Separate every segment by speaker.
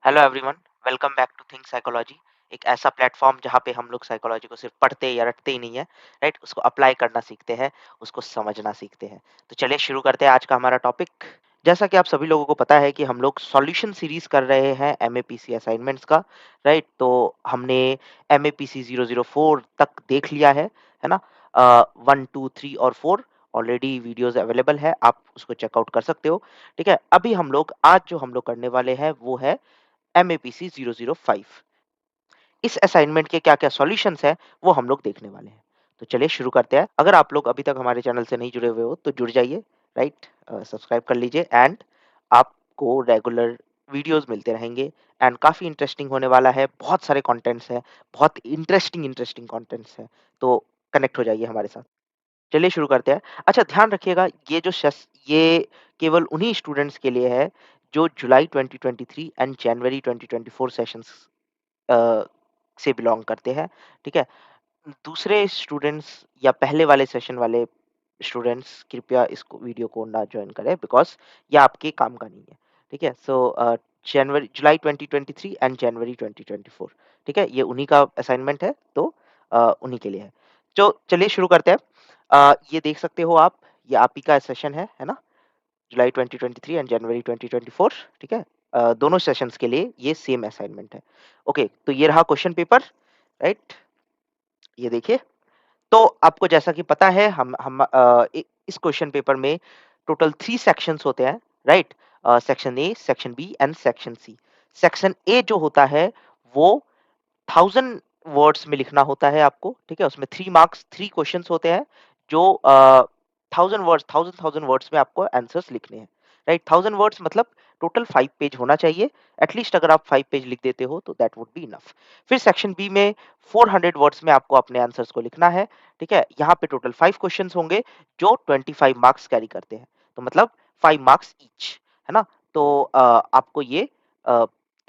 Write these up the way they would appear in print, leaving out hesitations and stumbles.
Speaker 1: Hello everyone, welcome back to think psychology. एक ऐसा platform जहाँ पे हम लोग साइकोलॉजी को सिर्फ पढ़ते या रटते ही नहीं है, राइट? उसको अप्लाई करना सीखते हैं, उसको समझना सीखते हैं। तो चलिए शुरू करते हैं आज का हमारा टॉपिक। जैसा कि आप सभी लोगों को पता है कि हम लोग सॉल्यूशन सीरीज कर रहे हैं एमएपीसी असाइनमेंट्स का, राइट? तो हमने एमएपीसी 004 तक देख लिया है ना? 1 2 3 और 4 ऑलरेडी वीडियोस अवेलेबल है, आप उसको चेकआउट कर सकते हो। ठीक है, अभी हम लोग आज जो हम लोग करने वाले हैं वो है एमएपीसी 005। इस असाइनमेंट के क्या-क्या सॉल्यूशंस हैं, वो हम लोग देखने वाले हैं। तो चलिए शुरू करते हैं। अगर आप लोग अभी तक हमारे चैनल से नहीं जुड़े हुए हो, तो जुड़ जाइए, राइट? सब्सक्राइब कर लीजिए एंड आपको रेगुलर वीडियोज़ मिलते रहेंगे एंड काफ़ी इंटरेस्टिंग होने वाला है। बहुत सारे कंटेंट्स हैं, बहुत इंटरेस्टिंग कंटेंट्स हैं, तो कनेक्ट हो जाइए हमारे साथ। चलिए शुरू करते हैं। अच्छा, ध्यान रखिएगा, ये केवल उन्हीं स्टूडेंट्स के लिए है जो जुलाई 2023 एंड जनवरी 2024 सेशंस अ, से बिलॉन्ग करते हैं, ठीक है? दूसरे स्टूडेंट्स या पहले वाले सेशन वाले स्टूडेंट्स कृपया इसको वीडियो को ना जॉइन करें, बिकॉज़ ये आपके काम का नहीं है, ठीक है? सो जनवरी जुलाई 2023 एंड जनवरी 2024, ठीक है? ये उन्हीं का असाइनमेंट है, तो उन्हीं के लिए है। तो चलिए शुरू करते हैं। ये देख सकते हो आप, ये आप ही का सेशन है ना? जुलाई 2023 एंड जनवरी 2024, ठीक है? दोनों सेशंस के लिए ये सेम असाइनमेंट है। ओके, तो ये रहा क्वेश्चन पेपर, राइट? ये देखिए। तो आपको जैसा कि पता है, इस क्वेश्चन पेपर में टोटल 3 सेक्शंस होते हैं, right? Section A, section B and section C. Section A जो होता है वो 1000 वर्ड्स में लिखना होता है आपको, ठीक है? उसमें 3 मार्क्स, 3 क्वेश्चंस होते हैं जो 1000 वर्ड्स, 1000 वर्ड्स में आपको आंसर्स लिखने हैं, राइट? 1000 वर्ड्स मतलब टोटल 5 पेज होना चाहिए। एटलीस्ट अगर आप 5 पेज लिख देते हो तो दैट वुड बी इनफ। फिर सेक्शन बी में 400 वर्ड्स में आपको अपने आंसर्स को लिखना है, ठीक है? यहाँ पे टोटल 5 क्वेश्चंस होंगे जो 25 मार्क्स कैरी करते हैं। तो मतलब 5 मार्क्स ईच, है ना? तो आपको ये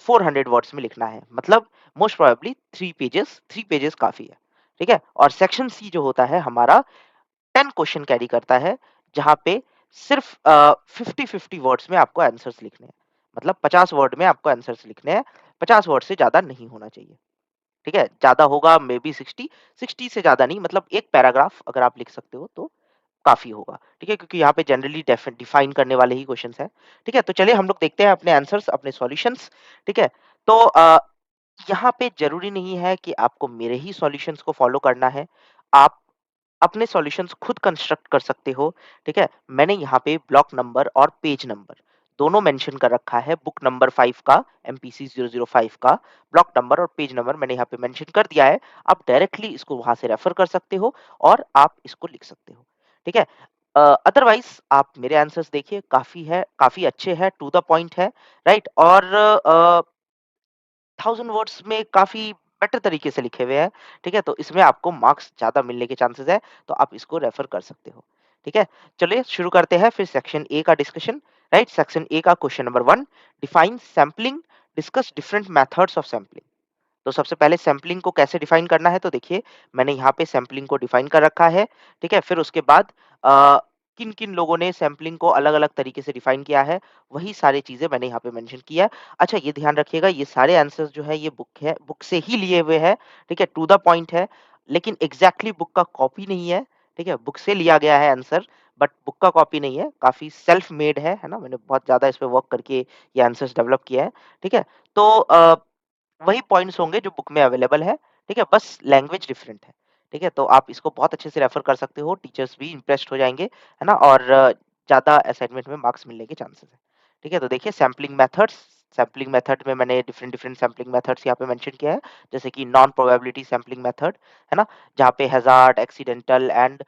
Speaker 1: 400 वर्ड्स में लिखना है। मतलब मोस्ट प्रोबेबली 3 पेजेस काफ़ी है, ठीक है? और सेक्शन सी जो होता है हमारा 10 क्वेश्चन कैरी करता है, जहाँ पे सिर्फ 50-50 वर्ड्स में आपको आंसर्स लिखने हैं। मतलब 50 वर्ड में आपको आंसर्स लिखने हैं, 50 वर्ड से ज़्यादा नहीं होना चाहिए, ठीक है? ज़्यादा होगा मे बी 60, 60 से ज़्यादा नहीं, मतलब 1 पैराग्राफ अगर आप लिख सकते हो तो काफ़ी होगा, ठीक है? क्योंकि यहाँ पे जनरली डिफाइन करने वाले ही क्वेश्चंस हैं, ठीक है? तो चलिए हम लोग देखते हैं अपने आंसर्स, अपने सॉल्यूशंस, ठीक है? तो यहाँ पे ज़रूरी नहीं है कि आपको मेरे ही सॉल्यूशंस को फॉलो करना है। आप अपने सॉल्यूशंस खुद कंस्ट्रक्ट कर सकते हो, ठीक है? मैंने यहाँ पे ब्लॉक नंबर और पेज नंबर दोनों मेंशन कर रखा है। बुक नंबर 5 का, एमपीसी 005 का ब्लॉक नंबर और पेज नंबर मैंने यहाँ पे मेंशन कर दिया है। आप डायरेक्टली इसको वहाँ से रेफर कर सकते हो और आप इसको लिख सकते हो, ठीक है? अदरवाइज़ आप मेरे आंसर्स देखिए, काफ़ी अच्छे हैं, टू द पॉइंट है, राइट? और 1000 वर्ड्स में काफ़ी बेटर तरीके से लिखे हुए हैं, ठीक है? तो इसमें आपको मार्क्स ज़्यादा मिलने के चांसेस है, तो आप इसको रेफर कर सकते हो, ठीक है? चलिए शुरू करते हैं फिर सेक्शन ए का डिस्कशन, राइट? सेक्शन ए का question number 1, define sampling, discuss different methods of sampling. तो सबसे पहले सैंपलिंग को कैसे डिफाइन करना है, तो देखिए मैंने यहाँ पे सैंपलिंग को डिफाइन कर रखा है, ठीक है? फिर उसके बाद किन किन लोगों ने सैंपलिंग को अलग अलग तरीके से डिफाइन किया है, वही सारी चीजें मैंने यहाँ पे मेंशन किया है। अच्छा, ये ध्यान रखिएगा, ये सारे आंसर्स जो है ये बुक से ही लिए हुए हैं, ठीक है? टू द पॉइंट है, लेकिन एग्जैक्टली बुक का कॉपी नहीं है, ठीक है? बुक से लिया गया है आंसर, बट बुक का कॉपी नहीं है, काफी सेल्फ मेड है ना? मैंने बहुत ज्यादा इस पे वर्क करके ये आंसर्स डेवलप किया है, ठीक है? तो वही पॉइंट्स होंगे जो बुक में अवेलेबल है, ठीक है? बस लैंग्वेज डिफरेंट है, ठीक है? तो आप इसको बहुत अच्छे से रेफर कर सकते हो, टीचर्स भी इम्प्रेस्ड हो जाएँगे, है ना? और ज़्यादा असाइनमेंट में मार्क्स मिलने के चांसेस हैं, ठीक है? तो देखिए सैंपलिंग मेथड में मैंने डिफरेंट डिफरेंट सैंपलिंग मेथड्स यहाँ पे मेंशन किया है, जैसे कि नॉन प्रोबेबिलिटी सैंपलिंग मेथड, है ना? जहाँ पे hazard, accidental and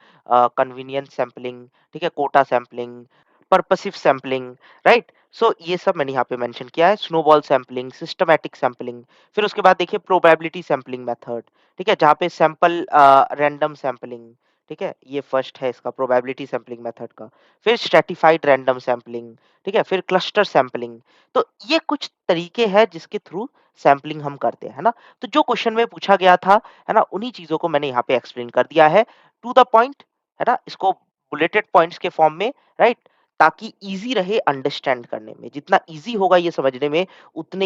Speaker 1: convenience sampling, ठीक है? Quota sampling, purposive sampling, right? So ये सब मैंने यहाँ पे मेंशन किया है। स्नोबॉल सैंपलिंग, सिस्टमैटिक सैंपलिंग, फिर उसके बाद देखिए प्रोबेबिलिटी सैंपलिंग मेथड, ठीक है? जहाँ पे सैंपल रैंडम सैंपलिंग, ठीक है? ये फर्स्ट है इसका प्रोबेबिलिटी सैंपलिंग मेथड का। फिर स्ट्रैटिफाइड रैंडम सैंपलिंग, ठीक है? फिर क्लस्टर सैंपलिंग। तो ये कुछ तरीके हैं जिसके थ्रू सैंपलिंग हम करते हैं, है ना? तो जो क्वेश्चन में पूछा गया था, है ना? उन्हीं चीज़ों को मैंने यहाँ पे एक्सप्लेन कर दिया है, टू द पॉइंट, है ना? इसको बुलेटेड पॉइंट्स के फॉर्म में, राइट? ताकि ईज़ी रहे अंडरस्टैंड करने में। जितना ईज़ी होगा ये समझने में, उतना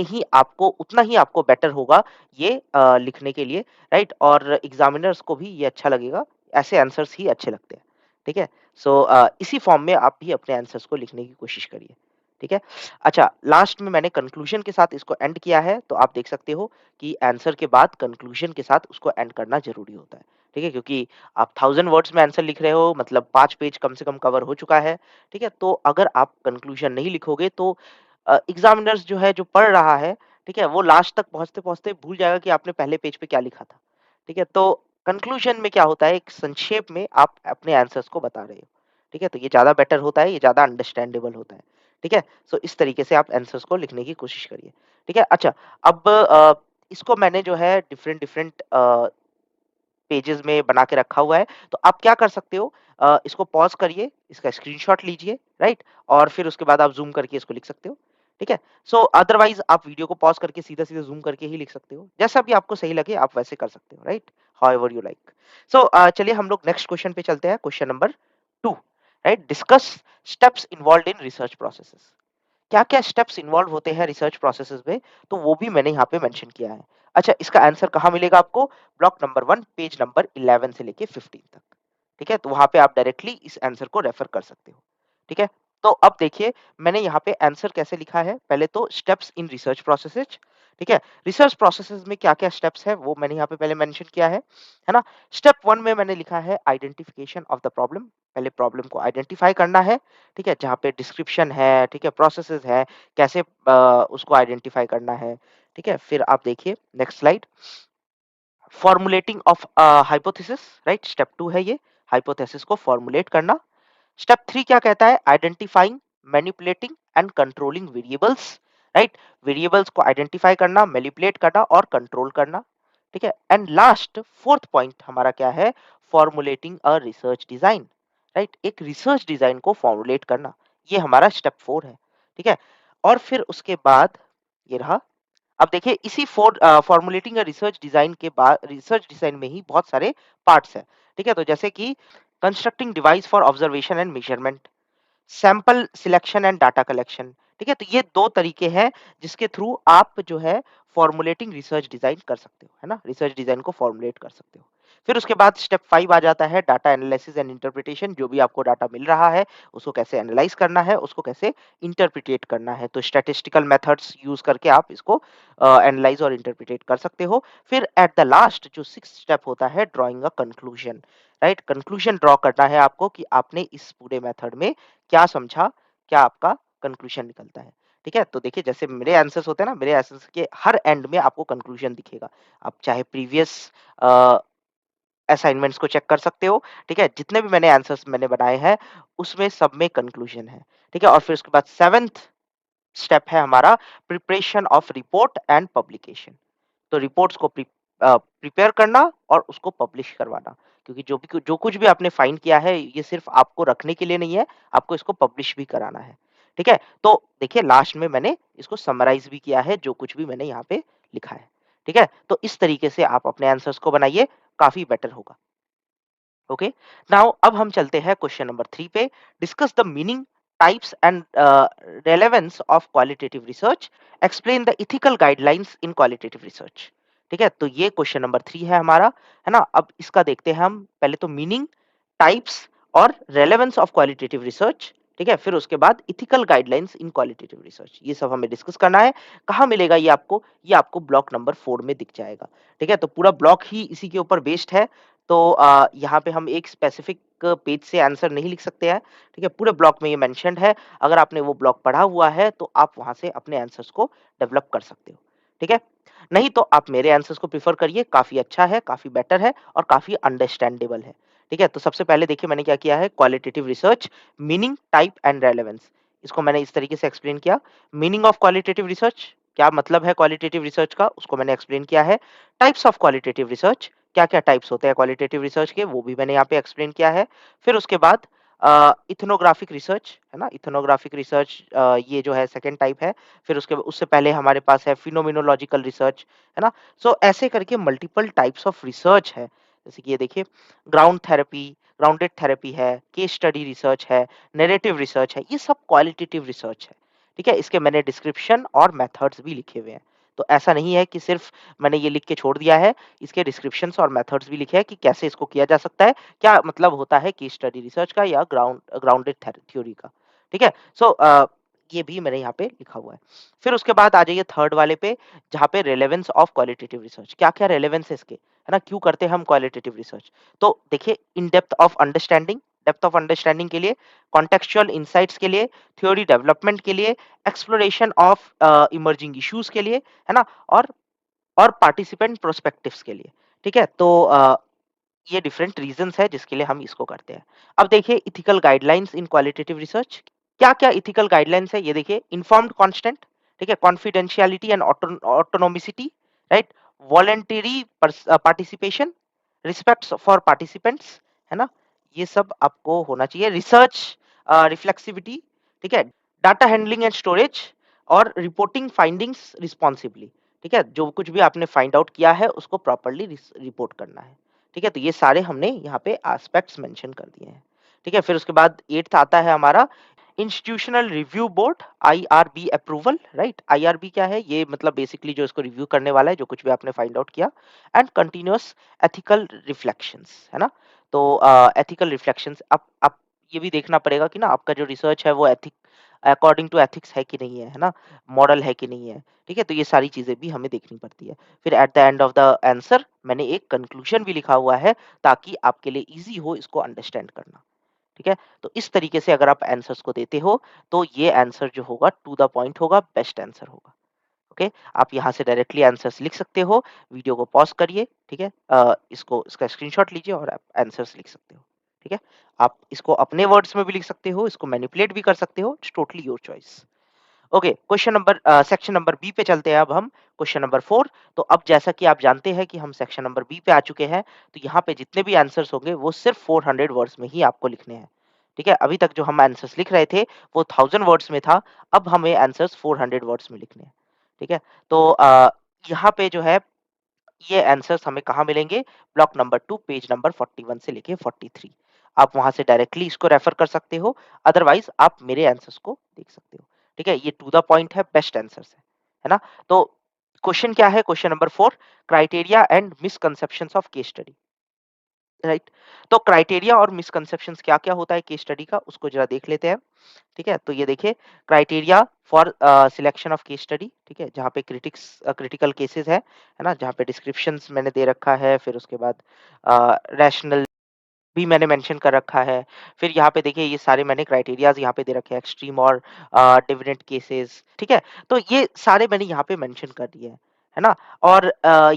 Speaker 1: ही आपको बेटर होगा ये लिखने के लिए, राइट? और एग्ज़ामिनर्स को भी ये अच्छा लगेगा, ऐसे आंसर्स ही अच्छे लगते हैं, ठीक है? सो इसी फॉर्म में आप भी अपने आंसर्स को लिखने की कोशिश करिए, ठीक है? अच्छा, लास्ट में मैंने कंक्लूजन के साथ इसको एंड किया है, तो आप देख सकते हो कि आंसर के बाद कंक्लूजन के साथ उसको एंड करना ज़रूरी होता है, ठीक है? क्योंकि आप 1000 वर्ड्स में आंसर लिख रहे हो, मतलब 5 पेज कम से कम कवर हो चुका है, ठीक है? तो अगर आप कंक्लूजन नहीं लिखोगे तो एग्ज़ामिनर्स जो है, जो पढ़ रहा है, ठीक है? वो लास्ट तक पहुँचते-पहुँचते भूल जाएगा कि आपने पहले पेज पे क्या लिखा था, ठीक है? तो कंक्लूजन में क्या होता है, एक संक्षेप में आप अपने आंसर्स को बता रहे हो, ठीक है? तो ये ज़्यादा बेटर होता है, ये ज़्यादा अंडरस्टैंडेबल होता है, ठीक है? सो इस तरीके से आप आंसर्स को लिखने की कोशिश करिए, ठीक है? अच्छा, अब इसको मैंने जो है डिफरेंट डिफरेंट पेजेज़ में बना के रखा हुआ है। तो आप क्या कर सकते हो, इसको पॉज़ करिए, इसका स्क्रीनशॉट लीजिए, राइट? और फिर उसके बाद आप ज़ूम करके इसको लिख सकते हो, ठीक है? सो अदरवाइज़ आप वीडियो को पॉज़ करके सीधा-सीधा ज़ूम करके ही लिख सकते हो। जैसा भी आपको सही लगे आप वैसे कर सकते हो, right? However you like. So चलिए हम लोग नेक्स्ट क्वेश्चन पे चलते हैं, question number 2, right? Discuss steps involved in research processes. क्या-क्या स्टेप्स इन्वॉल्व होते हैं रिसर्च प्रोसेसेस में, तो वो भी मैंने यहाँ पे मेंशन किया है। अच्छा, इसका आंसर कहाँ मिलेगा आपको? ब्लॉक नंबर 1 पेज नंबर 11 से लेके 15 तक, ठीक है? तो वहाँ पे आप डायरेक्टली इस आंसर को रेफर कर सकते हो, ठीक है? तो अब देखिए मैंने यहाँ पे आंसर कैसे लिखा है, पहले तो स्टेप्स इन रिसर्च प्रोसेसेस, ठीक है? रिसर्च प्रोसेसेस में क्या-क्या स्टेप्स है वो मैंने यहाँ पे पहले मेंशन किया है ना? स्टेप 1 में मैंने लिखा है आइडेंटिफिकेशन ऑफ द प्रॉब्लम, पहले प्रॉब्लम को आइडेंटिफाई करना है, ठीक है? जहाँ पे डिस्क्रिप्शन है, ठीक है? प्रोसेसेस है, कैसे उसको आइडेंटिफाई करना है, ठीक है? फिर आप देखिए next slide, formulating of hypothesis, right? Step 2 है ये, हाइपोथेसिस को फॉर्मुलेट करना। स्टेप 3 क्या कहता है? Identifying, manipulating and controlling variables, right? Variables को आइडेंटिफाई करना, मैनिपुलेट करना और कंट्रोल करना, ठीक है? एंड लास्ट फोर्थ पॉइंट हमारा क्या है? Formulating a research design, right? एक रिसर्च डिजाइन को फॉर्मुलेट करना, ये हमारा स्टेप 4 है, ठीक है? और फिर उसके बाद ये रहा। अब देखिए इसी फॉर्मुलेटिंग अ रिसर्च डिजाइन के बाद, रिसर्च डिजाइन में ही बहुत सारे पार्ट्स हैं, ठीक है? तो जैसे कि constructing device for observation and measurement, sample selection and data collection, ठीक है? तो ये 2 तरीके हैं जिसके थ्रू आप जो है फॉर्मुलेटिंग रिसर्च डिजाइन कर सकते हो, है ना? रिसर्च डिजाइन को फॉर्मुलेट कर सकते हो। फिर उसके बाद स्टेप 5 आ जाता है डाटा एनालिसिस एंड इंटरप्रिटेशन, जो भी आपको डाटा मिल रहा है, उसको कैसे एनालाइज़ करना है, उसको कैसे इंटरप्रिटेट करना है। तो स्टैटिस्टिकल मेथड्स यूज़ करके आप इसको एनालाइज़ और इंटरप्रिटेट कर सकते हो। फिर एट द लास्ट जो 6th स्टेप होता है, drawing a conclusion, right? Conclusion draw करना है आपको कि आपने इस पूरे मेथड में क्या समझा, क्या आपका कंक्लूजन निकलता है, ठीक है? तो देखिए जैसे मेरे आंसर्स होते हैं ना, मेरे आंसर्स के हर एंड में आपको कंक्लूजन दिखेगा। आप चाहे प्रीवियस अ, असाइनमेंट्स को चेक कर सकते हो, ठीक है? जितने भी आंसर्स मैंने बनाए हैं, उसमें सब में कंक्लूजन है, ठीक है? और फिर उसके बाद 7th स्टेप है हमारा preparation of report and publication. तो रिपोर्ट्स को प्रिपेयर करना और उसको पब्लिश करवाना, क्योंकि जो कुछ भी आपने फाइंड किया है ये सिर्फ आपको रखने के लिए नहीं है, आपको इसको पब्लिश भी कराना है, ठीक है? तो देखिए लास्ट में मैंने इसको समराइज भी किया है जो कुछ भी मैंने यहाँ पे लिखा है, ठीक है? तो इस तरीके से आप अपने आंसर्स को बनाइए, काफी बेटर होगा। ओके, नाउ अब हम चलते हैं क्वेश्चन नंबर 3 पे। Discuss the meaning, types and relevance of qualitative research, explain the ethical guidelines in qualitative research, ठीक है? तो ये क्वेश्चन नंबर 3 है हमारा, है ना? अब इसका देखते हैं हम, पहले तो मीनिंग, टाइप्स और रेलेवेंस ऑफ क्वालिटेटिव रिसर्च, ठीक है? फिर उसके बाद ethical guidelines in qualitative research, ये सब हमें डिस्कस करना है। कहाँ मिलेगा ये आपको? ये आपको ब्लॉक नंबर 4 में दिख जाएगा, ठीक है? तो पूरा ब्लॉक ही इसी के ऊपर बेस्ड है। तो यहाँ पे हम एक स्पेसिफिक पेज से आंसर नहीं लिख सकते हैं, ठीक है? पूरे ब्लॉक में ये मेंशन्ड है। अगर आपने वो ब्लॉक पढ़ा हुआ है, तो आप वहाँ से अपने आंसर्स को डेवलप कर सकते हो, ठीक है? नहीं तो आप मेरे आंसर्स को प्रेफ़र करिए, काफ़ी अच्छा है, काफ़ी बेटर है और काफ़ी अंडरस्टैंडेबल है, ठीक है? तो सबसे पहले देखिए मैंने क्या किया है, qualitative research, meaning, type and relevance, इसको मैंने इस तरीके से एक्सप्लेन किया। मीनिंग ऑफ क्वालिटेटिव रिसर्च, क्या मतलब है क्वालिटेटिव रिसर्च का, उसको मैंने एक्सप्लेन किया है। टाइप्स ऑफ क्वालिटेटिव रिसर्च, क्या-क्या टाइप्स होते हैं क्वालिटेटिव रिसर्च के, वो भी मैंने यहाँ पे एक्सप्लेन किया है। फिर उसके बाद इथनोग्राफिक रिसर्च, है ना? इथनोग्राफिक रिसर्च ये जो है सेकंड टाइप है। फिर उससे पहले हमारे पास है फिनोमिनोलॉजिकल रिसर्च, है ना? सो ऐसे करके मल्टीपल टाइप्स ऑफ रिसर्च है, जैसे कि ये देखिए, ग्राउंडेड थेरेपी है, केस स्टडी रिसर्च है, नैरेटिव रिसर्च है, ये सब क्वालिटेटिव रिसर्च है। ठीक है? इसके मैंने डिस्क्रिप्शन और मेथड्स भी लिखे हुए हैं। तो ऐसा नहीं है कि सिर्फ़ मैंने ये लिख के छोड़ दिया है, इसके डिस्क्रिप्शंस और मेथड्स भी लिखे हैं कि कैसे इसको किया जा सकता है, क्या मतलब होता है केस स्टडी रिसर्च का या ग्राउंडेड थ्योरी का। ठीक है? सो ये भी मैंने यहाँ पे लिखा हुआ है। फिर उसके बाद आ जाइए थर्ड वाले पे, जहाँ पे रेलेवेंस ऑफ क्वालिटेटिव रिसर्च, क्या-क्या रेलेवेंस है इसके, है ना? क्यों करते हैं हम क्वालिटेटिव रिसर्च? तो देखिए, डेप्थ ऑफ अंडरस्टैंडिंग के लिए, कॉन्टेक्सचुअल इनसाइट्स के लिए, थ्योरी डेवलपमेंट के लिए, एक्सप्लोरेशन ऑफ इमर्जिंग इश्यूज के लिए, है ना? और पार्टिसिपेंट प्रोस्पेक्टिव्स के लिए। ठीक है? तो ये डिफरेंट रीजंस है जिसके लिए हम इसको करते हैं। अब देखिए, ethical guidelines in qualitative research, क्या-क्या इथिकल गाइडलाइंस है ये देखिए। इन्फॉर्म्ड कंसेंट, ठीक है? Confidentiality and autonomicity, right? Voluntary participation, respect for participants, है ना? ये सब आपको होना चाहिए। रिसर्च रिफ्लेक्सिविटी, ठीक है? डाटा हैंडलिंग एंड स्टोरेज और रिपोर्टिंग फाइंडिंग्स रिस्पॉन्सिबली। ठीक है? जो कुछ भी आपने फाइंड आउट किया है उसको प्रॉपर्ली रिपोर्ट करना है। ठीक है? तो ये सारे हमने यहाँ पे एस्पेक्ट्स मेंशन कर दिए हैं। ठीक है? फिर उसके बाद 8th आता है हमारा institutional review board, IRB approval, right? IRB क्या है? ये मतलब बेसिकली जो इसको रिव्यू करने वाला है, जो कुछ भी आपने फाइंड आउट किया। एंड कंटीन्यूअस एथिकल रिफ्लेक्शंस, है ना? तो एथिकल रिफ्लेक्शंस, आप ये भी देखना पड़ेगा कि ना आपका जो रिसर्च है वो अकॉर्डिंग टू एथिक्स है कि नहीं है ना? मॉरल है कि नहीं है? ठीक है? तो ये सारी चीज़ें भी हमें देखनी पड़ती है। फिर at the end of the answer मैंने एक कंक्लूजन भी लिखा हुआ है, ताकि आपके लिए ईज़ी हो इसको अंडरस्टैंड करना। ठीक है? तो इस तरीके से अगर आप आंसर्स को देते हो, तो ये आंसर जो होगा टू द पॉइंट होगा, बेस्ट आंसर होगा। ओके? आप यहाँ से डायरेक्टली आंसर्स लिख सकते हो, वीडियो को पॉज़ करिए, ठीक है? इसका स्क्रीनशॉट लीजिए और आप आंसर्स लिख सकते हो। ठीक है? आप इसको अपने वर्ड्स में भी लिख सकते हो, इसको मैनिपुलेट भी कर सकते हो, it's totally your choice. Okay, section number B पे चलते हैं अब हम। Question number 4। तो अब जैसा कि आप जानते हैं कि हम सेक्शन नंबर बी पे आ चुके हैं, तो यहाँ पे जितने भी आंसर्स होंगे वो सिर्फ 400 वर्ड्स में ही आपको लिखने हैं। ठीक है? अभी तक जो हम आंसर्स लिख रहे थे वो 1000 वर्ड्स में था, अब हमें आंसर्स 400 वर्ड्स में लिखने हैं। ठीक है? तो यहाँ पे जो है, ये आंसर्स हमें कहाँ मिलेंगे? ब्लॉक नंबर 2 पेज नंबर 41 से लेके 43। आप वहाँ से डायरेक्टली इसको रेफर कर सकते हो, अदरवाइज़ आप मेरे आंसर्स को देख सकते हो। ठीक है? ये टू द पॉइंट है, बेस्ट आंसर्स है ना? तो क्वेश्चन क्या है? Question number 4, criteria and misconceptions of case study, right? तो क्राइटेरिया और मिसकंसेप्शंस क्या-क्या होता है केस स्टडी का, उसको ज़रा देख लेते हैं। ठीक है? तो ये देखिए, criteria for selection of case study, ठीक है? जहाँ पे क्रिटिकल केसेस है ना? जहाँ पे डिस्क्रिप्शंस मैंने दे रखा है, फिर उसके बाद रैशनल भी मैंने मेंशन कर रखा है। फिर यहाँ पे देखिए, ये सारे मैंने क्राइटेरियाज़ यहाँ पे दे रखे हैं, एक्सट्रीम और डिविडेंट केसेस, ठीक है? तो ये सारे मैंने यहाँ पे मेंशन कर दिए हैं, है ना? और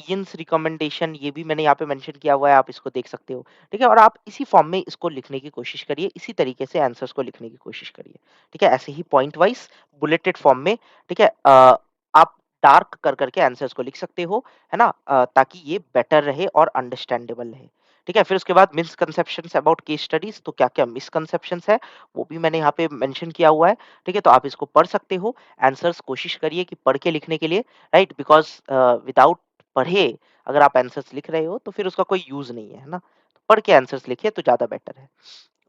Speaker 1: यिन्स रिकमेंडेशन ये भी मैंने यहाँ पे मेंशन किया हुआ है, आप इसको देख सकते हो, ठीक है? और आप इसी फॉर्म में इसको लिखने की कोशिश करिए, इसी तरीके से आंसर्स को लिखने की कोशिश करिए, ठीक है? ऐसे ही पॉइंट वाइज़ बुलेटेड फॉर्म में, ठीक है? आप डार्क कर के आंसर्स को लिख सकते हो, है ना? ताकि ये बेटर रहे और अंडरस्टैंडेबल रहे। ठीक है? फिर उसके बाद मिसकंसेप्शंस अबाउट केस स्टडीज़, तो क्या-क्या मिसकंसेप्शंस है, वो भी मैंने यहाँ पे मेंशन किया हुआ है। ठीक है? तो आप इसको पढ़ सकते हो, आंसर्स कोशिश करिए कि पढ़ के लिखने के लिए, राइट? बिकॉज़ विदाउट पढ़े अगर आप आंसर्स लिख रहे हो, तो फिर उसका कोई यूज़ नहीं है ना? तो पढ़ के आंसर्स लिखिए तो ज़्यादा बेटर है।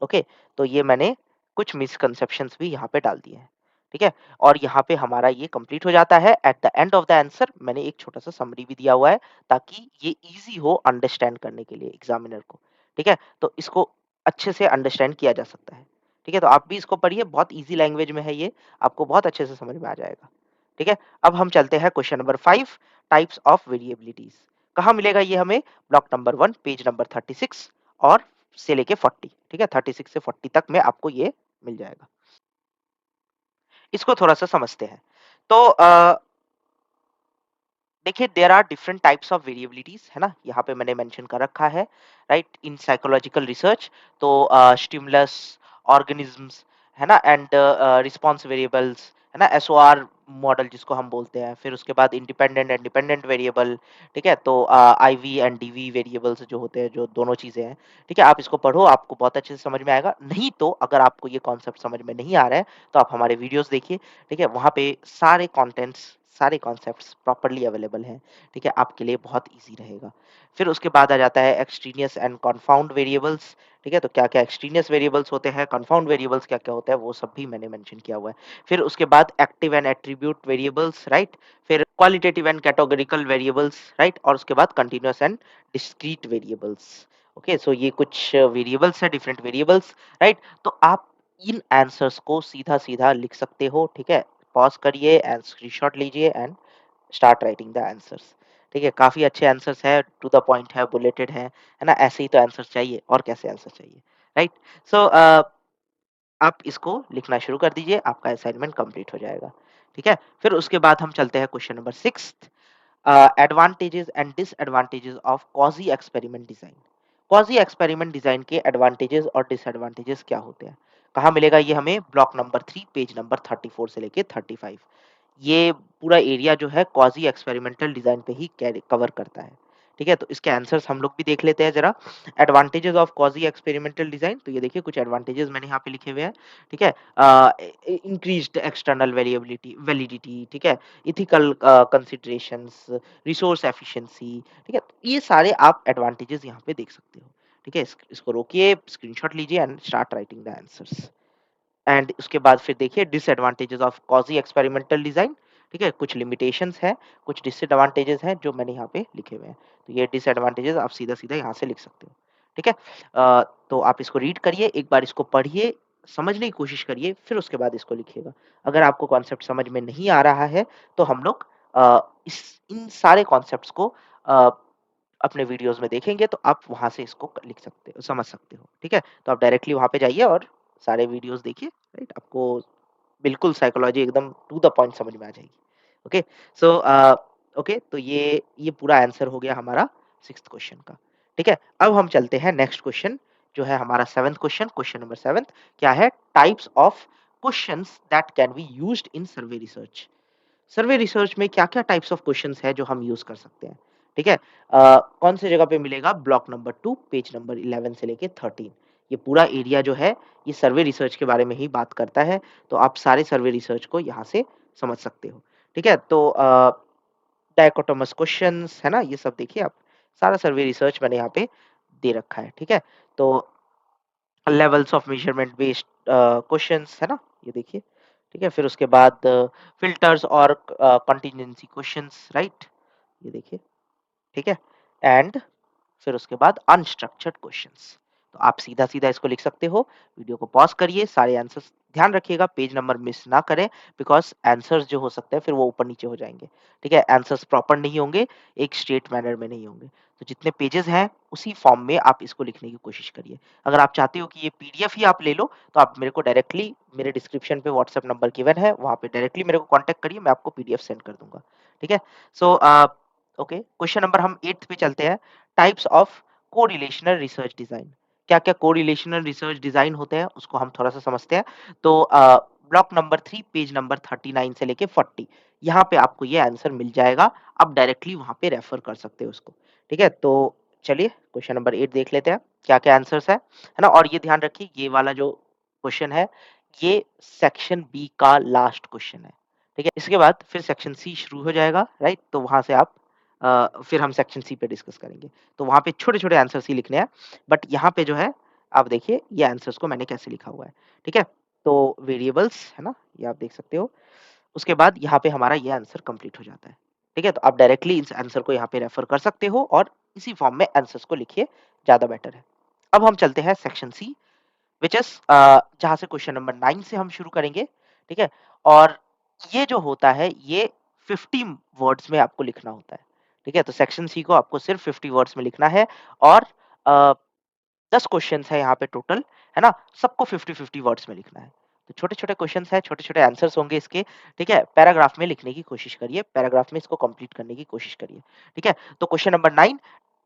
Speaker 1: ओके? तो ये मैंने कुछ मिसकंसेप्शंस भी यहाँ पे डाल दिए हैं। ठीक है? और यहाँ पे हमारा ये कंप्लीट हो जाता है। At the end of the answer मैंने एक छोटा-सा समरी भी दिया हुआ है, ताकि ये ईज़ी हो अंडरस्टैंड करने के लिए एग्ज़ामिनर को। ठीक है? तो इसको अच्छे से अंडरस्टैंड किया जा सकता है। ठीक है? तो आप भी इसको पढ़िए, बहुत ईज़ी लैंग्वेज में है ये, आपको बहुत अच्छे से समझ में आ जाएगा। ठीक है? अब हम चलते हैं क्वेश्चन नंबर 5, टाइप्स ऑफ वेरिएबिलिटीज़। कहाँ मिलेगा ये हमें? ब्लॉक नंबर 1 पेज नंबर 36 और से लेके 40, ठीक है? 36 से 40 तक में आपको ये मिल जाएगा। इसको थोड़ा-सा समझते हैं। तो देखिए, there are different types of variabilities, है ना? यहाँ पे मैंने मेंशन कर रखा है, राइट? इन साइकोलॉजिकल रिसर्च, तो स्टिमुलस, ऑर्गेनिज़्म्स, है ना? एंड रिस्पॉन्स वेरिएबल्स, है ना? एसओआर मॉडल जिसको हम बोलते हैं। फिर उसके बाद इंडिपेंडेंट एंड डिपेंडेंट वेरिएबल, ठीक है? तो आईवी एंड डीवी वेरिएबल्स जो होते हैं, जो दोनों चीज़ें हैं, ठीक है? आप इसको पढ़ो, आपको बहुत अच्छे से समझ में आएगा। नहीं तो अगर आपको ये कॉन्सेप्ट समझ में नहीं आ रहा है, तो आप हमारे वीडियोज़ देखिए, ठीक है? वहाँ पे सारे कंटेंट्स सारे कॉन्सेप्ट्स प्रॉपर्ली अवेलेबल हैं, ठीक है? आपके लिए बहुत ईज़ी रहेगा। फिर उसके बाद आ जाता है एक्सट्रेनियस एंड कन्फाउंड वेरिएबल्स, ठीक है? तो क्या-क्या एक्सट्रेनियस वेरिएबल्स होते हैं, कन्फाउंड वेरिएबल्स क्या-क्या होता है, वो सब भी मैंने मेंशन किया हुआ है। फिर उसके बाद active and attribute variables, right? फिर qualitative and categorical variables, right? और उसके बाद continuous and discrete variables. Okay, so ये कुछ वेरिएबल्स हैं, डिफरेंट वेरिएबल्स, राइट? तो आप इन आंसर्स को सीधा-सीधा लिख सकते हो, ठीक है? पॉज़ करिए एंड स्क्रीनशॉट लीजिए and start writing the answers, ठीक है? काफ़ी अच्छे आंसर्स हैं, टू द पॉइंट है, बुलेटेड है ना? ऐसे ही तो आंसर्स चाहिए, और कैसे आंसर चाहिए, राइट? सो आप इसको लिखना शुरू कर दीजिए, आपका असाइनमेंट कंप्लीट हो जाएगा, ठीक है? फिर उसके बाद हम चलते हैं question number 6, advantages and disadvantages of quasi experiment design. Quasi experiment design के एडवांटेजेस और डिसएडवांटेजेस क्या होते हैं? कहाँ मिलेगा ये हमें? ब्लॉक नंबर 3 पेज नंबर 34 से लेके 35। ये पूरा एरिया जो है क्वाजी एक्सपेरिमेंटल डिजाइन पे ही कवर करता है, ठीक है? तो इसके आंसर्स हम लोग भी देख लेते हैं जरा। Advantages of quasi experimental design, तो ये देखिए कुछ एडवांटेजेस मैंने यहाँ पे लिखे हुए हैं, ठीक है? इंक्रीज्ड एक्सटर्नल वेरिएबिलिटी वैलिडिटी, ठीक है? एथिकल कंसिडरेशंस, रिसोर्स एफिशिएंसी, ठीक है? तो ये सारे आप एडवांटेजेस यहाँ पे देख सकते हो, ठीक है? इसको रोकिए, स्क्रीनशॉट लीजिए and start writing the answers. And उसके बाद फिर देखिए disadvantages of quasi experimental design, ठीक है? कुछ लिमिटेशंस हैं, कुछ डिसएडवांटेजेस हैं जो मैंने यहाँ पे लिखे हुए हैं। तो ये डिसएडवांटेजेस आप सीधा-सीधा यहाँ से लिख सकते हो, ठीक है? तो आप इसको रीड करिए, एक बार इसको पढ़िए, समझने की कोशिश करिए, फिर उसके बाद इसको लिखिएगा। अगर आपको कॉन्सेप्ट समझ में नहीं आ रहा है, तो हम लोग इस इन सारे कॉन्सेप्ट्स को अ, अपने वीडियोज़ में देखेंगे, तो आप वहाँ से इसको लिख सकते हो, समझ सकते हो, ठीक है? तो आप डायरेक्टली वहाँ पे जाइए और सारे वीडियोज़ देखिए, राइट? आपको बिल्कुल साइकोलॉजी एकदम टू द पॉइंट समझ में आ जाएगी। ओके, सो ओके, तो ये पूरा आंसर हो गया हमारा 6th क्वेश्चन का, ठीक है? अब हम चलते हैं नेक्स्ट क्वेश्चन, जो है हमारा 7th क्वेश्चन, क्वेश्चन नंबर 7 क्या है? Types of questions that can be used in survey research. Survey research में क्या-क्या टाइप्स ऑफ क्वेश्चंस हैं जो हम यूज़ कर सकते हैं, ठीक है? कौन से जगह पे मिलेगा? ब्लॉक नंबर 2 पेज नंबर 11 से लेके 13। ये पूरा एरिया जो है, ये सर्वे रिसर्च के बारे में ही बात करता है, तो आप सारे सर्वे रिसर्च को यहाँ से समझ सकते हो, ठीक है? तो डायकोटोमस क्वेश्चंस, है ना? ये सब देखिए आप, सारा सर्वे रिसर्च मैंने यहाँ पे दे रखा है, ठीक है? तो levels of measurement based questions, है ना? ये देखिए, ठीक है? फिर उसके बाद फिल्टर्स और कंटीजेंसी क्वेश्चंस, राइट? ये देखिए, ठीक है? एंड फिर उसके बाद अनस्ट्रक्चर्ड क्वेश्चंस। तो आप सीधा-सीधा इसको लिख सकते हो। वीडियो को पॉज़ करिए, सारे आंसर्स ध्यान रखिएगा, पेज नंबर मिस ना करें, बिकॉज़ आंसर्स जो हो सकते हैं फिर वो ऊपर-नीचे हो जाएँगे, ठीक है? आंसर्स प्रॉपर नहीं होंगे, एक स्ट्रेट मैनर में नहीं होंगे। तो जितने पेजेज़ हैं, उसी फॉर्म में आप इसको लिखने की कोशिश करिए। अगर आप चाहते हो कि ये पीडीएफ ही आप ले लो, तो आप मेरे को डायरेक्टली मेरे डिस्क्रिप्शन पे व्हाट्सएप नंबर गिवन है, वहाँ पे डायरेक्टली मेरे को कॉन्टैक्ट करिए, मैं आपको पीडीएफ सेंड कर दूँगा, ठीक है? सो ओके, क्वेश्चन नंबर हम 8th पे चलते हैं। Types of correlational research design. क्या-क्या कोरिलेशनल रिसर्च डिजाइन होते हैं, उसको हम थोड़ा-सा समझते हैं। तो ब्लॉक नंबर 3 पेज नंबर 39 से लेके 40, यहाँ पे आपको ये आंसर मिल जाएगा। आप डायरेक्टली वहाँ पे रेफर कर सकते हो उसको, ठीक है? तो चलिए क्वेश्चन नंबर 8 देख लेते हैं, क्या-क्या आंसर्स है ना? और ये ध्यान रखिए, ये वाला जो क्वेश्चन है, ये सेक्शन बी का लास्ट क्वेश्चन है, ठीक है? इसके बाद फिर सेक्शन सी शुरू हो जाएगा, राइट? तो वहाँ से आप फिर हम सेक्शन सी पे डिस्कस करेंगे। तो वहाँ पे छोटे-छोटे आंसर्स ही लिखने हैं, बट यहाँ पे जो है, आप देखिए ये आंसर्स को मैंने कैसे लिखा हुआ है, ठीक है? तो वेरिएबल्स, है ना? ये आप देख सकते हो। उसके बाद यहाँ पे हमारा ये आंसर कंप्लीट हो जाता है, ठीक है? तो आप डायरेक्टली इस आंसर को यहाँ पे रेफर कर सकते हो और इसी फॉर्म में आंसर्स को लिखिए, ज़्यादा बेटर है। अब हम चलते हैं सेक्शन सी, व्हिच इज़ जहाँ से क्वेश्चन नंबर 9 से हम शुरू करेंगे, ठीक है? और ये जो होता है, ये 50 वर्ड्स में आपको लिखना होता है, ठीक है? तो सेक्शन सी को आपको सिर्फ 50 वर्ड्स में लिखना है और अ, 10 क्वेश्चन्स है यहाँ पे टोटल, है ना? सबको 50-50 वर्ड्स में लिखना है। तो छोटे-छोटे क्वेश्चन्स हैं, छोटे-छोटे आंसर्स होंगे इसके, ठीक है? पैराग्राफ में लिखने की कोशिश करिए, पैराग्राफ में इसको कंप्लीट करने की कोशिश करिए, ठीक है? तो question number 9,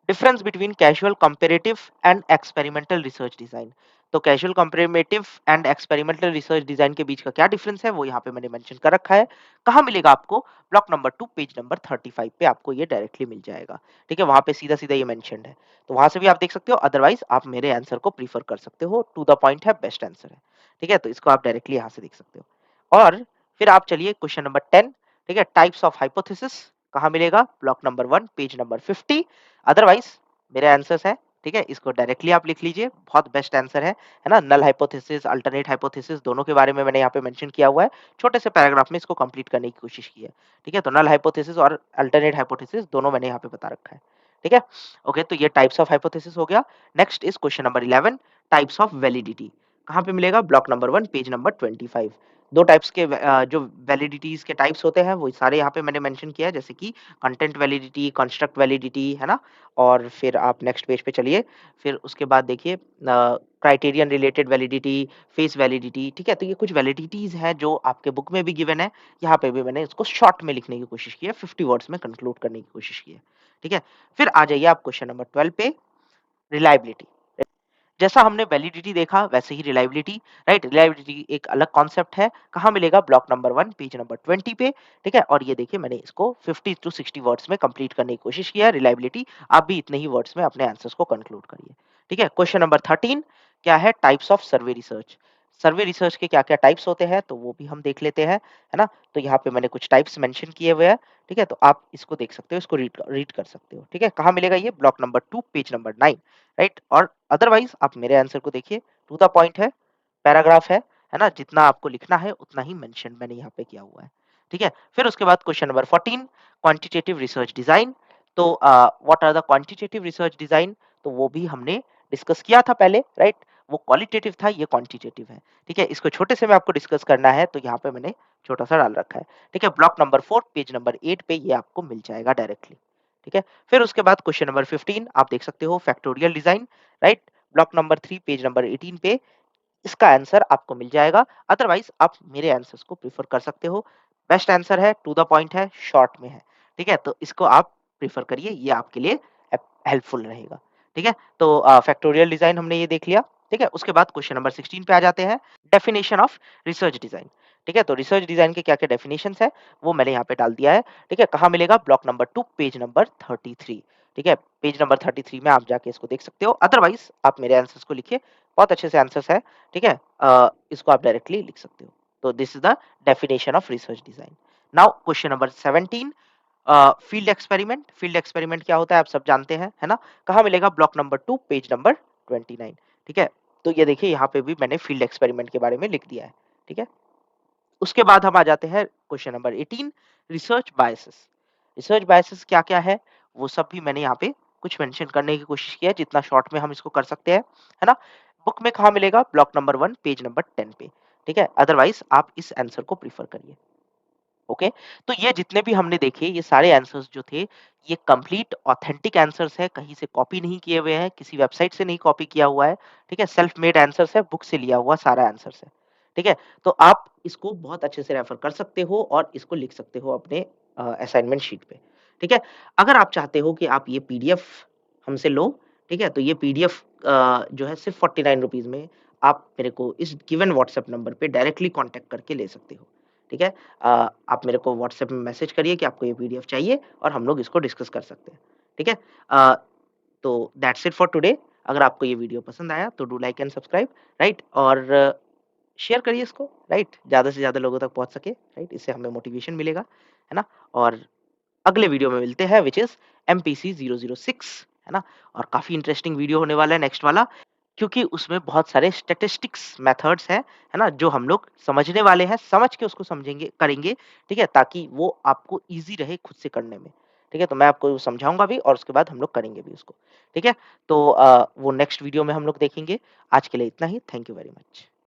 Speaker 1: difference between casual comparative and experimental research design. तो casual comparative and experimental research design के बीच का क्या डिफरेंस है, वो यहाँ पे मैंने मेंशन कर रखा है। कहाँ मिलेगा आपको? ब्लॉक नंबर 2 पेज नंबर 35 पे आपको ये डायरेक्टली मिल जाएगा, ठीक है? वहाँ पे सीधा-सीधा ये मेंशन्ड है। तो वहाँ से भी आप देख सकते हो, अदरवाइज़ आप मेरे आंसर को प्रेफर कर सकते हो, टू द पॉइंट है, बेस्ट आंसर है, ठीक है? तो इसको आप डायरेक्टली यहाँ से देख सकते हो। और फिर आप चलिए क्वेश्चन नंबर 10, ठीक है? टाइप्स ऑफ हाइपोथेसिस कहाँ मिलेगा? Block number 1 page number 50। Otherwise मेरे आंसर्स हैं, ठीक है? इसको डायरेक्टली आप लिख लीजिए, बहुत बेस्ट आंसर है ना? नल हाइपोथेसिस, अल्टरनेट हाइपोथेसिस दोनों के बारे में मैंने यहाँ पे मेंशन किया हुआ है। छोटे से पैराग्राफ में इसको कंप्लीट करने की कोशिश की है, ठीक है? तो नल हाइपोथेसिस और अल्टरनेट हाइपोथेसिस दोनों मैंने यहाँ पे बता रखा है, ठीक है? ओके, तो ये टाइप्स ऑफ हाइपोथेसिस हो गया। Next is question number 11, types of validity. कहाँ पे मिलेगा? Block number 1 page number 25। 2 types के जो वैलिडिटीज़ के टाइप्स होते हैं वो सारे यहाँ पे मैंने मेंशन किया है, जैसे कि कंटेंट वैलिडिटी, कंस्ट्रक्ट वैलिडिटी, है ना? और फिर आप नेक्स्ट पेज पे चलिए, फिर उसके बाद देखिए criterion related validity, face validity, ठीक है? तो ये कुछ वैलिडिटीज़ हैं जो आपके बुक में भी गिवन है, यहाँ पे भी मैंने इसको शॉर्ट में लिखने की कोशिश की है, 50 वर्ड्स में कंक्लूड करने की कोशिश की है, ठीक है? फिर आ जाइए आप क्वेश्चन नंबर 12 पे, रिलायबिलिटी। जैसा हमने वैलिडिटी देखा वैसे ही रिलायबिलिटी, राइट? रिलायबिलिटी एक अलग कॉन्सेप्ट है, कहाँ मिलेगा? ब्लॉक नंबर 1 पेज नंबर 20 पे, ठीक है? और ये देखिए मैंने इसको 50 टू 60 वर्ड्स में कंप्लीट करने की कोशिश किया है रिलायबिलिटी। आप भी इतने ही वर्ड्स में अपने आंसर्स को कंक्लूड करिए, ठीक है? क्वेश्चन नंबर 13 क्या है? Types of survey research. Survey research के क्या-क्या टाइप्स होते हैं तो वो भी हम देख लेते हैं, है ना? तो यहाँ पे मैंने कुछ टाइप्स मेंशन किए हुए हैं, ठीक है? तो आप इसको देख सकते हो, इसको रीड रीड कर सकते हो, ठीक है? कहाँ मिलेगा ये? Block number 2 page number 9, right? और अदरवाइज़ आप मेरे आंसर को देखिए, टू द पॉइंट है, पैराग्राफ है ना? जितना आपको लिखना है उतना ही मेंशन मैंने यहाँ पे किया हुआ है, ठीक है? फिर उसके बाद question number 14, quantitative research design. तो what are the quantitative research design? तो वो भी हमने डिस्कस किया था पहले, राइट? वो क्वालिटेटिव था, ये क्वांटिटेटिव है, ठीक है? इसको छोटे से में आपको डिस्कस करना है तो यहाँ पे मैंने छोटा-सा डाल रखा है, ठीक है? ब्लॉक नंबर 4 पेज नंबर 8 पे ये आपको मिल जाएगा डायरेक्टली, ठीक है? फिर उसके बाद क्वेश्चन नंबर 15 आप देख सकते हो, factorial design, right? Block number 3 page number 18 पे इसका आंसर आपको मिल जाएगा। अदरवाइज़ आप मेरे आंसर्स को प्रेफ़र कर सकते हो। बेस्ट आंसर है, टू द पॉइंट है, शॉर्ट में है। ठीक है? तो इसको आप प्रेफ़र करिए, ये आपके लिए हेल्पफुल रहेगा। ठीक है? तो फैक्टोरियल डिज़ाइन हमने ये देख लिया। ठीक है? उसके बाद क्वेश्चन नंबर 16 पे आ जाते हैं, डेफिनिशन ऑफ रिसर्च डिज़ाइन। ठीक है? तो रिसर्च डिज़ाइन के क्या-क्या डेफिनिशंस हैं, वो मैंने यहाँ पे डाल दिया है। ठीक है? कहाँ मिलेगा? Block number 2 page number 33। ठीक है? पेज नंबर 33 में आप जाके इसको देख सकते हो। अदरवाइज़ आप मेरे आंसर्स को लिखिए, बहुत अच्छे से आंसर्स है। ठीक है? इसको आप डायरेक्टली लिख सकते हो। तो this is the definition of research design. Now question number 17, field experiment. Field experiment क्या होता है आप सब जानते हैं, है ना? कहाँ मिलेगा? Block number 2 page number 29। ठीक है? तो ये देखिए यहाँ पे भी मैंने फील्ड एक्सपेरिमेंट के बारे में लिख दिया है। ठीक है? उसके बाद हम आ जाते हैं question number 18, research biases. Research biases क्या-क्या है? वो सब भी मैंने यहाँ पे कुछ मेंशन करने की कोशिश की है, जितना शॉर्ट में हम इसको कर सकते हैं, है ना? बुक में कहाँ मिलेगा? ब्लॉक नंबर 1 पेज नंबर 10 पे। ठीक है? अदरवाइज़ आप इस आंसर को प्रेफर करिए। ओके, तो ये जितने भी हमने देखे ये सारे आंसर्स जो थे ये कंप्लीट ऑथेंटिक आंसर्स है, कहीं से कॉपी नहीं किए हुए हैं, किसी वेबसाइट से नहीं कॉपी किया हुआ है, ठीक है? सेल्फ मेड आंसर्स है, बुक से लिया हुआ सारा आंसर्स है, ठीक है? तो आप इसको बहुत अच्छे से रेफर कर सकते हो और इसको लिख सकते हो अपने असाइनमेंट शीट पे, ठीक है? अगर आप चाहते हो कि आप ये पीडीएफ हमसे लो, ठीक है? तो ये पीडीएफ जो है सिर्फ 49 रुपीज़ में आप मेरे को इस गिवन व्हाट्सएप नंबर पे डायरेक्टली कॉन्टैक्ट करके ले सकते हो, ठीक है? आप मेरे को व्हाट्सएप में मैसेज करिए कि आपको ये पीडीएफ चाहिए और हम लोग इसको डिस्कस कर सकते हैं। ठीक है? तो दैट्स इट फॉर टुडे। अगर आपको ये वीडियो पसंद आया तो do like and subscribe, right? और शेयर करिए इसको, राइट? ज़्यादा से ज़्यादा लोगों तक पहुँच सके, राइट? इससे हमें मोटिवेशन मिलेगा, है ना? और अगले वीडियो में मिलते हैं व्हिच इज़ एमपीसी 006, है ना? और काफ़ी इंटरेस्टिंग वीडियो होने वाला है नेक्स्ट वाला। क्योंकि उसमें बहुत सारे स्टैटिस्टिक्स मेथड्स हैं, है ना? जो हम लोग समझने वाले हैं, समझ के उसको समझेंगे करेंगे, ठीक है? ताकि वो आपको ईज़ी रहे खुद से करने में, ठीक है? तो मैं आपको समझाऊँगा भी और उसके बाद हम लोग करेंगे भी उसको, ठीक है? तो वो नेक्स्ट वीडियो में हम लोग देखेंगे। आज के लिए इतना ही। Thank you very much.